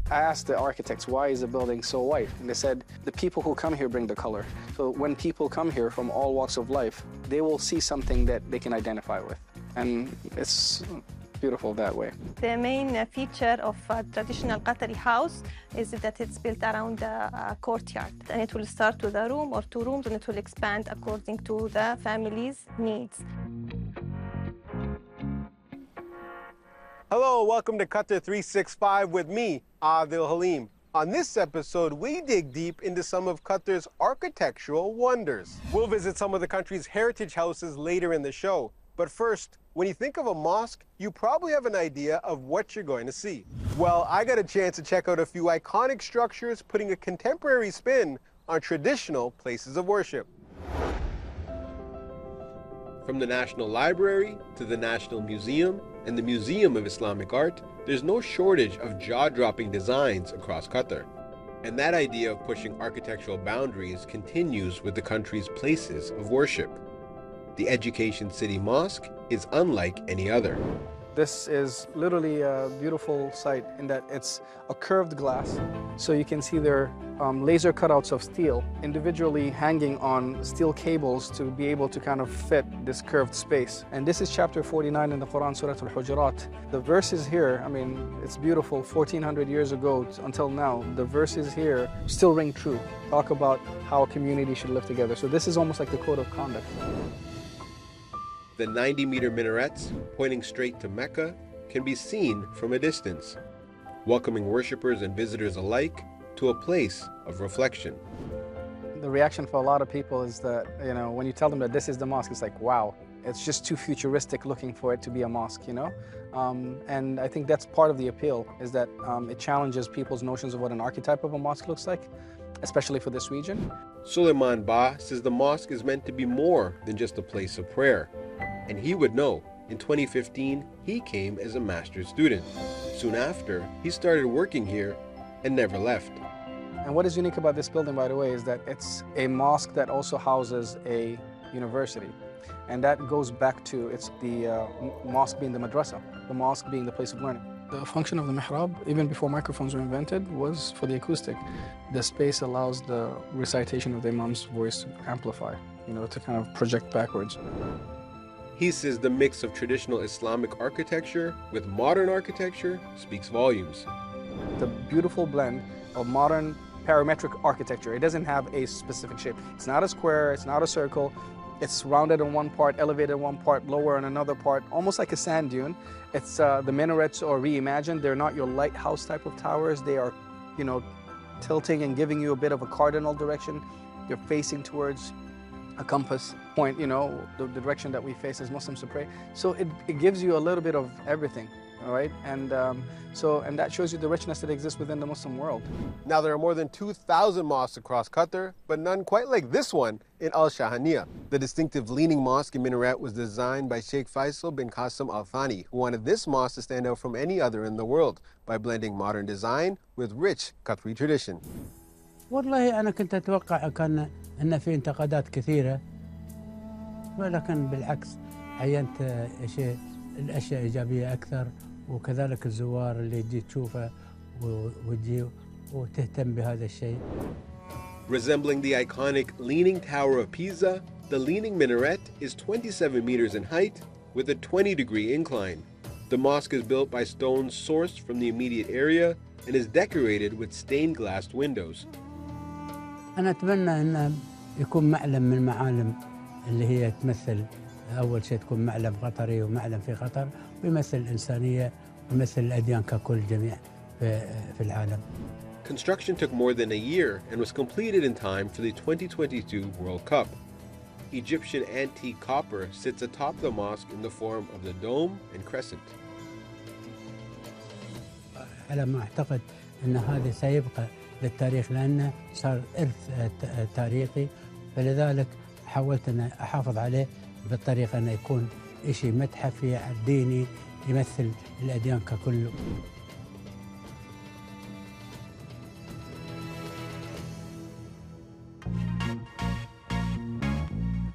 I asked the architects, why is the building so white? And they said, the people who come here bring the color. So when people come here from all walks of life, they will see something that they can identify with. And it's beautiful that way. The main feature of a traditional Qatari house is that it's built around a courtyard. And it will start with a room or two rooms, and it will expand according to the family's needs. Hello, welcome to Qatar 365 with me, Adil Halim. On this episode, we dig deep into some of Qatar's architectural wonders. We'll visit some of the country's heritage houses later in the show. But first, when you think of a mosque, you probably have an idea of what you're going to see. Well, I got a chance to check out a few iconic structures putting a contemporary spin on traditional places of worship. From the National Library to the National Museum and the Museum of Islamic Art, there's no shortage of jaw-dropping designs across Qatar. And that idea of pushing architectural boundaries continues with the country's places of worship. The Education City Mosque is unlike any other. This is literally a beautiful site in that it's a curved glass. So you can see there laser cutouts of steel individually hanging on steel cables to be able to kind of fit this curved space. And this is chapter 49 in the Quran, Surah Al-Hujurat. The verses here, I mean, it's beautiful. 1400 years ago until now, the verses here still ring true. Talk about how a community should live together. So this is almost like the code of conduct. The 90-meter minarets, pointing straight to Mecca, can be seen from a distance, welcoming worshipers and visitors alike to a place of reflection. The reaction for a lot of people is that, you know, when you tell them that this is the mosque, it's like, wow, it's just too futuristic looking for it to be a mosque, you know? And I think that's part of the appeal, is that it challenges people's notions of what an archetype of a mosque looks like, especially for this region. Suleiman Ba says the mosque is meant to be more than just a place of prayer. And he would know. In 2015, he came as a master's student. Soon after, he started working here and never left. And what is unique about this building, by the way, is that it's a mosque that also houses a university. And that goes back to it's the mosque being the madrasa, the mosque being the place of learning. The function of the mihrab, even before microphones were invented, was for the acoustic. The space allows the recitation of the imam's voice to amplify, you know, to kind of project backwards. He says the mix of traditional Islamic architecture with modern architecture speaks volumes. The beautiful blend of modern parametric architecture. It doesn't have a specific shape. It's not a square, it's not a circle. It's rounded in one part, elevated in one part, lower in another part, almost like a sand dune. It's the minarets are reimagined. They're not your lighthouse type of towers. They are, you know, tilting and giving you a bit of a cardinal direction. They're facing towards a compass point, you know, the direction that we face as Muslims to pray. So it gives you a little bit of everything, all right? And and that shows you the richness that exists within the Muslim world. Now there are more than 2,000 mosques across Qatar, but none quite like this one in Al Shahaniya. The distinctive leaning mosque and minaret was designed by Sheikh Faisal bin Qasim Al Thani, who wanted this mosque to stand out from any other in the world by blending modern design with rich Qatari tradition. والله أنا كنت أتوقع كان أن في انتقادات كثيرة، ولكن بالعكس عينت الأشياء إيجابية أكثر، وكذلك الزوار اللي تجي تشوفه وتجي وتهتم بهذا الشيء. Resembling the iconic Leaning Tower of Pisa, the Leaning Minaret is 27 meters in height with a 20-degree incline. The mosque is built by stones sourced from the immediate area and is decorated with stained glass windows. أنا أتمنى أن يكون معلم من المعالم اللي هي تمثل أول شيء تكون معلم قطري ومعلم في قطر ويمثل الإنسانية ويمثل الأديان ككل جميع في العالم. Construction took more than a year and was completed in time for the 2022 World Cup. Egyptian antique copper sits atop the mosque in the form of the dome and crescent. على ما أعتقد أن هذا سيبقى للتاريخ لأنه صار إرث تاريخي، فلذلك حاولت أن أحافظ عليه بالطريقة أن يكون شيء متحفي ديني يمثل الأديان ككل.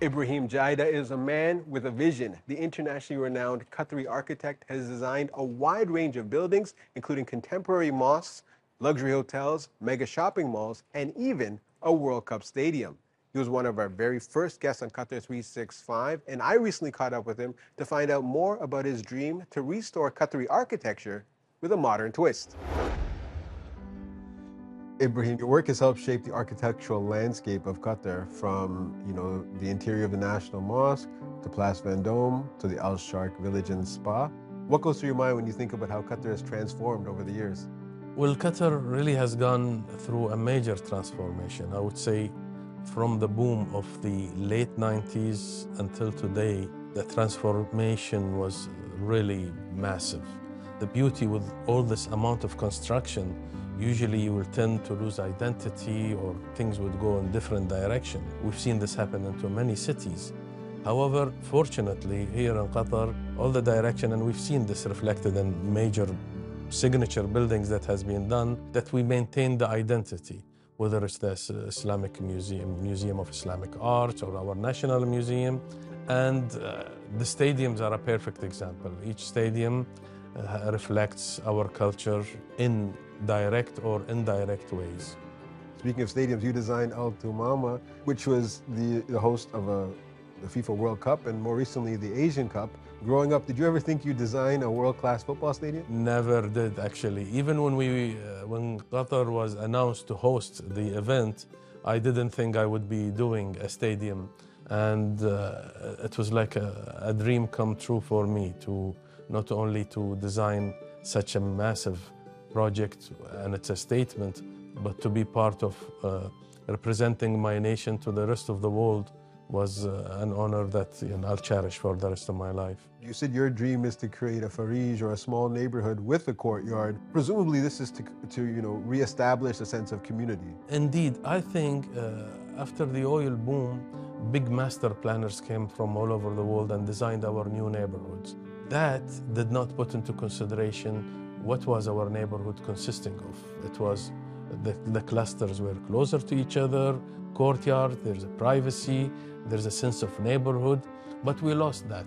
Ibrahim Jaida is a man with a vision. The internationally renowned Qatari architect has designed a wide range of buildings, including contemporary mosques luxury hotels, mega shopping malls, and even a World Cup stadium. He was one of our very first guests on Qatar 365, and I recently caught up with him to find out more about his dream to restore Qatari architecture with a modern twist. Ibrahim, your work has helped shape the architectural landscape of Qatar, from the interior of the National Mosque to Place Vendôme to the Al Sharq Village and Spa. What goes through your mind when you think about how Qatar has transformed over the years? Well, Qatar really has gone through a major transformation. I would say from the boom of the late 90s until today, the transformation was really massive. The beauty with all this amount of construction, usually you will tend to lose identity or things would go in different direction. We've seen this happen into many cities. However, fortunately, here in Qatar, all the direction, and we've seen this reflected in major signature buildings that has been done, that we maintain the identity, whether it's the Islamic Museum of Islamic Art or our National Museum. And the stadiums are a perfect example. Each stadium reflects our culture in direct or indirect ways. Speaking of stadiums, you designed Al Tumama, which was the host of the FIFA World Cup and more recently the Asian Cup. Growing up, did you ever think you'd design a world-class football stadium? Never did, actually. Even when Qatar was announced to host the event, I didn't think I would be doing a stadium. And it was like a dream come true for me to not only to design such a massive project, and it's a statement, but to be part of representing my nation to the rest of the world was an honor that I'll cherish for the rest of my life. You said your dream is to create a farij or a small neighborhood with a courtyard. Presumably this is to reestablish a sense of community. Indeed, I think after the oil boom, big master planners came from all over the world and designed our new neighborhoods. That did not put into consideration what was our neighborhood consisting of. It was the clusters were closer to each other, courtyard, there's a privacy, there's a sense of neighborhood, but we lost that.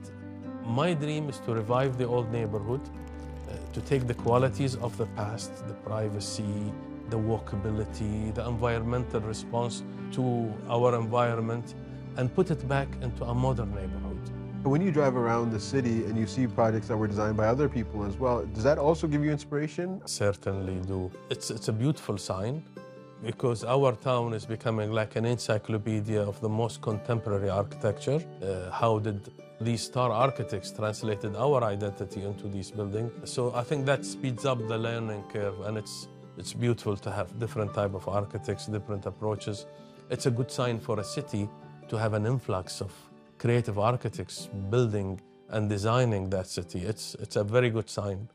My dream is to revive the old neighborhood, to take the qualities of the past, the privacy, the walkability, the environmental response to our environment, and put it back into a modern neighborhood. When you drive around the city and you see projects that were designed by other people as well, does that also give you inspiration? Certainly do. It's a beautiful sign, because our town is becoming like an encyclopedia of the most contemporary architecture. How did these star architects translated our identity into these buildings? So I think that speeds up the learning curve, and it's beautiful to have different type of architects, different approaches. It's a good sign for a city to have an influx of creative architects building and designing that city. It's a very good sign.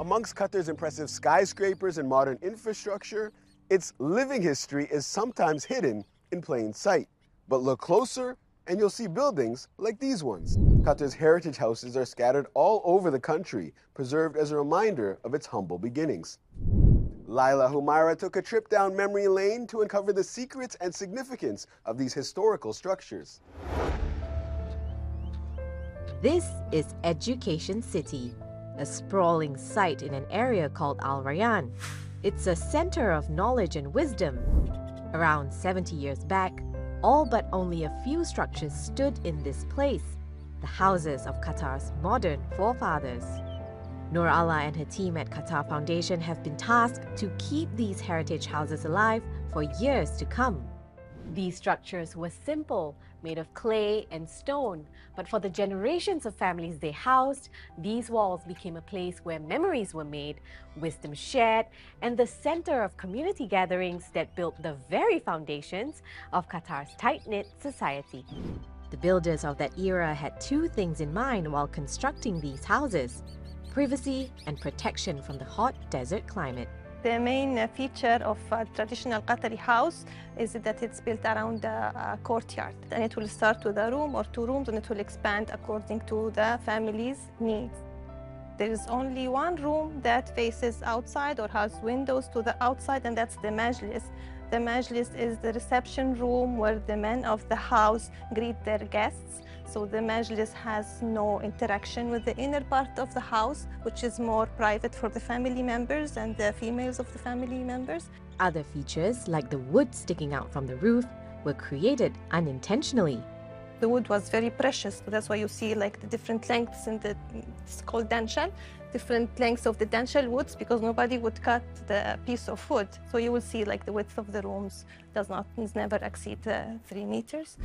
Amongst Qatar's impressive skyscrapers and modern infrastructure, its living history is sometimes hidden in plain sight. But look closer and you'll see buildings like these ones. Qatar's heritage houses are scattered all over the country, preserved as a reminder of its humble beginnings. Laila Humaira took a trip down memory lane to uncover the secrets and significance of these historical structures. This is Education City, a sprawling site in an area called Al Rayyan. It's a center of knowledge and wisdom. Around 70 years back, all but only a few structures stood in this place, the houses of Qatar's modern forefathers. Noor Allah and her team at Qatar Foundation have been tasked to keep these heritage houses alive for years to come. These structures were simple, made of clay and stone, but for the generations of families they housed, these walls became a place where memories were made, wisdom shared, and the center of community gatherings that built the very foundations of Qatar's tight-knit society. The builders of that era had two things in mind while constructing these houses: privacy and protection from the hot desert climate. The main feature of a traditional Qatari house is that it's built around a courtyard, and it will start with a room or two rooms, and it will expand according to the family's needs. There is only one room that faces outside or has windows to the outside, and that's the majlis. The majlis is the reception room where the men of the house greet their guests. So the majlis has no interaction with the inner part of the house, which is more private for the family members and the females of the family members. Other features, like the wood sticking out from the roof, were created unintentionally. The wood was very precious, so that's why you see like the different lengths in the, it's called danshal, different lengths of the danshal woods, because nobody would cut the piece of wood. So you will see like the width of the rooms does never exceed 3 meters.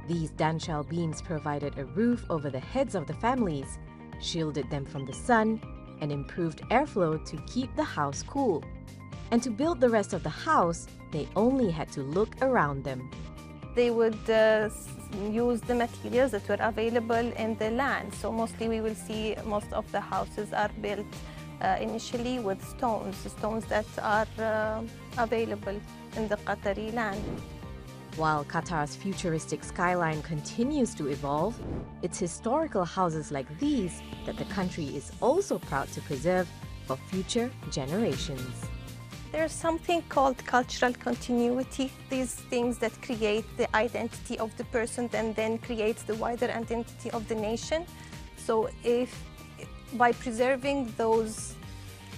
These danshal beams provided a roof over the heads of the families, shielded them from the sun, and improved airflow to keep the house cool. And to build the rest of the house, they only had to look around them. They would use the materials that were available in the land. So mostly we will see most of the houses are built initially with stones that are available in the Qatari land. While Qatar's futuristic skyline continues to evolve, it's historical houses like these that the country is also proud to preserve for future generations. There's something called cultural continuity, these things that create the identity of the person and then creates the wider identity of the nation. So if by preserving those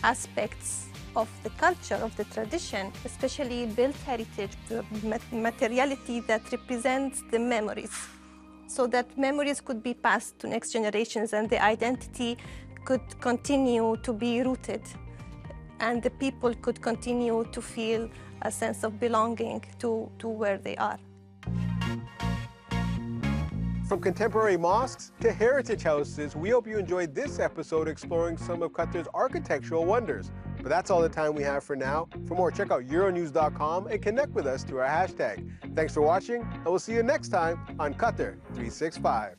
aspects of the culture, of the tradition, especially built heritage, the materiality that represents the memories, so that memories could be passed to next generations and the identity could continue to be rooted, and the people could continue to feel a sense of belonging to where they are. From contemporary mosques to heritage houses, we hope you enjoyed this episode exploring some of Qatar's architectural wonders. But that's all the time we have for now. For more, check out Euronews.com and connect with us through our hashtag. Thanks for watching, and we'll see you next time on Qatar 365.